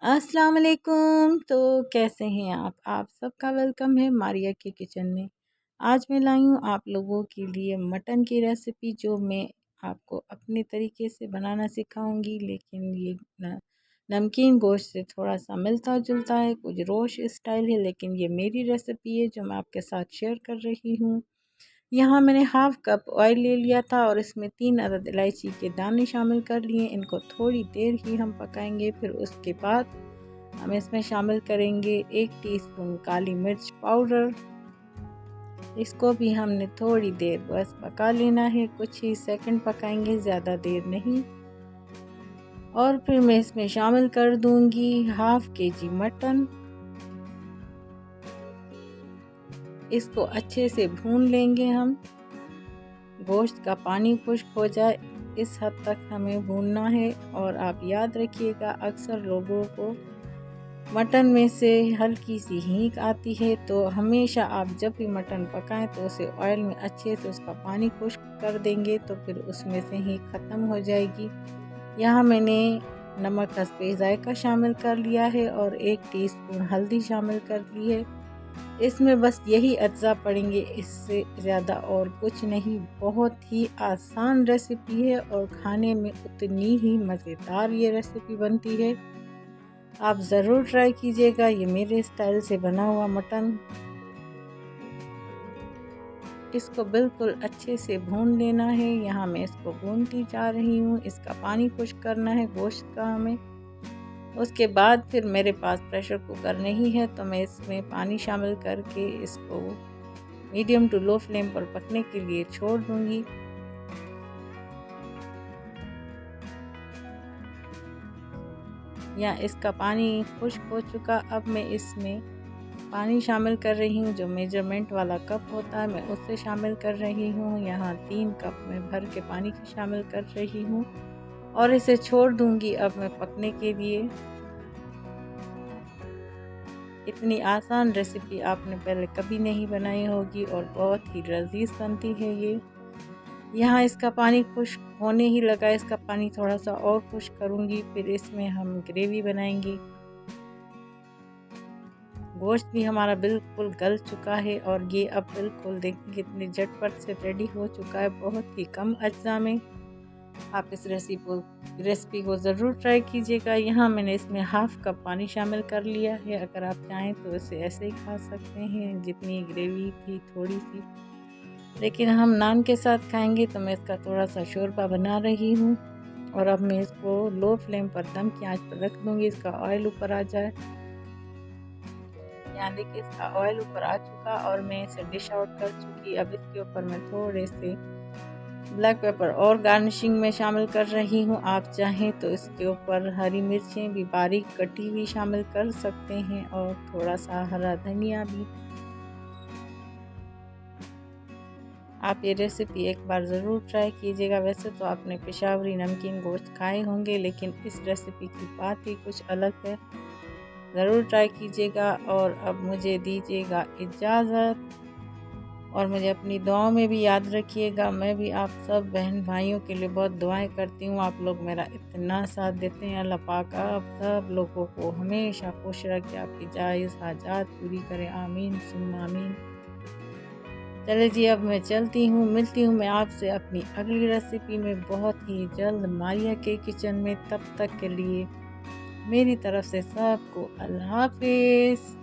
अस्सलाम वालेकुम। तो कैसे हैं आप सबका वेलकम है मारिया के किचन में। आज मैं लाई हूँ आप लोगों के लिए मटन की रेसिपी, जो मैं आपको अपने तरीके से बनाना सिखाऊंगी। लेकिन ये नमकीन गोश्त से थोड़ा सा मिलता जुलता है, कुछ रोश स्टाइल है, लेकिन ये मेरी रेसिपी है जो मैं आपके साथ शेयर कर रही हूँ। यहाँ मैंने हाफ़ कप ऑयल ले लिया था और इसमें 3 अदद इलायची के दाने शामिल कर लिए। इनको थोड़ी देर ही हम पकाएंगे। फिर उसके बाद हम इसमें शामिल करेंगे 1 टीस्पून काली मिर्च पाउडर। इसको भी हमने थोड़ी देर बस पका लेना है, कुछ ही सेकंड पकाएंगे, ज़्यादा देर नहीं। और फिर मैं इसमें शामिल कर दूंगी हाफ़ केजी मटन। इसको अच्छे से भून लेंगे हम, गोश्त का पानी खुश्क हो जाए इस हद तक हमें भूनना है। और आप याद रखिएगा, अक्सर लोगों को मटन में से हल्की सी हींग आती है, तो हमेशा आप जब भी मटन पकाएं तो उसे ऑयल में अच्छे से उसका पानी खुश्क कर देंगे, तो फिर उसमें से हींग ख़त्म हो जाएगी। यहाँ मैंने नमक हस्बे ज़ायका शामिल कर लिया है और 1 टीस्पून हल्दी शामिल कर ली है। इसमें बस यही अज्जा पड़ेंगे, इससे ज़्यादा और कुछ नहीं। बहुत ही आसान रेसिपी है और खाने में उतनी ही मज़ेदार ये रेसिपी बनती है। आप ज़रूर ट्राई कीजिएगा ये मेरे स्टाइल से बना हुआ मटन। इसको बिल्कुल अच्छे से भून लेना है। यहाँ मैं इसको भूनती जा रही हूँ। इसका पानी खुश्क करना है गोश्त का हमें। उसके बाद फिर मेरे पास प्रेशर कुकर नहीं है, तो मैं इसमें पानी शामिल करके इसको मीडियम टू लो फ्लेम पर पकने के लिए छोड़ दूँगी। या इसका पानी खुश्क हो चुका। अब मैं इसमें पानी शामिल कर रही हूँ, जो मेजरमेंट वाला कप होता है मैं उससे शामिल कर रही हूँ। यहाँ 3 कप में भर के पानी की शामिल कर रही हूँ और इसे छोड़ दूँगी अब मैं पकने के लिए। इतनी आसान रेसिपी आपने पहले कभी नहीं बनाई होगी और बहुत ही लजीज बनती है ये। यहाँ इसका पानी खुश्क होने ही लगा, इसका पानी थोड़ा सा और खुश्क करूँगी, फिर इसमें हम ग्रेवी बनाएंगे। गोश्त भी हमारा बिल्कुल गल चुका है और ये अब बिल्कुल देखिए कितनी झटपट से रेडी हो चुका है, बहुत ही कम अज्जा में। आप इस रेसिपी को ज़रूर ट्राई कीजिएगा। यहाँ मैंने इसमें हाफ़ कप पानी शामिल कर लिया है। अगर आप चाहें तो इसे ऐसे ही खा सकते हैं, जितनी ग्रेवी थी थोड़ी सी, लेकिन हम नान के साथ खाएंगे तो मैं इसका थोड़ा सा शोरबा बना रही हूँ। और अब मैं इसको लो फ्लेम पर दम की आंच पर रख दूँगी, इसका ऑयल ऊपर आ जाए। यहाँ देखिए इसका ऑयल ऊपर आ चुका और मैं इसे डिश आउट कर चुकी। अब इसके ऊपर मैं थोड़े से ब्लैक पेपर और गार्निशिंग में शामिल कर रही हूँ। आप चाहें तो इसके ऊपर हरी मिर्चें भी बारीक कटी हुई शामिल कर सकते हैं और थोड़ा सा हरा धनिया भी। आप ये रेसिपी एक बार ज़रूर ट्राई कीजिएगा। वैसे तो आपने पेशावरी नमकीन गोश्त खाए होंगे, लेकिन इस रेसिपी की बात ही कुछ अलग है। ज़रूर ट्राई कीजिएगा और अब मुझे दीजिएगा इजाज़त और मुझे अपनी दुआओं में भी याद रखिएगा। मैं भी आप सब बहन भाइयों के लिए बहुत दुआएं करती हूँ। आप लोग मेरा इतना साथ देते हैं। अल्लाह पाक आप सब लोगों को हमेशा खुश रखे, आपकी जायज़ हाजात पूरी करे। आमीन सुम्मा आमीन। चले जी, अब मैं चलती हूँ, मिलती हूँ मैं आपसे अपनी अगली रेसिपी में बहुत ही जल्द मारिया के किचन में। तब तक के लिए मेरी तरफ से सबको अल्लाह हाफिज़।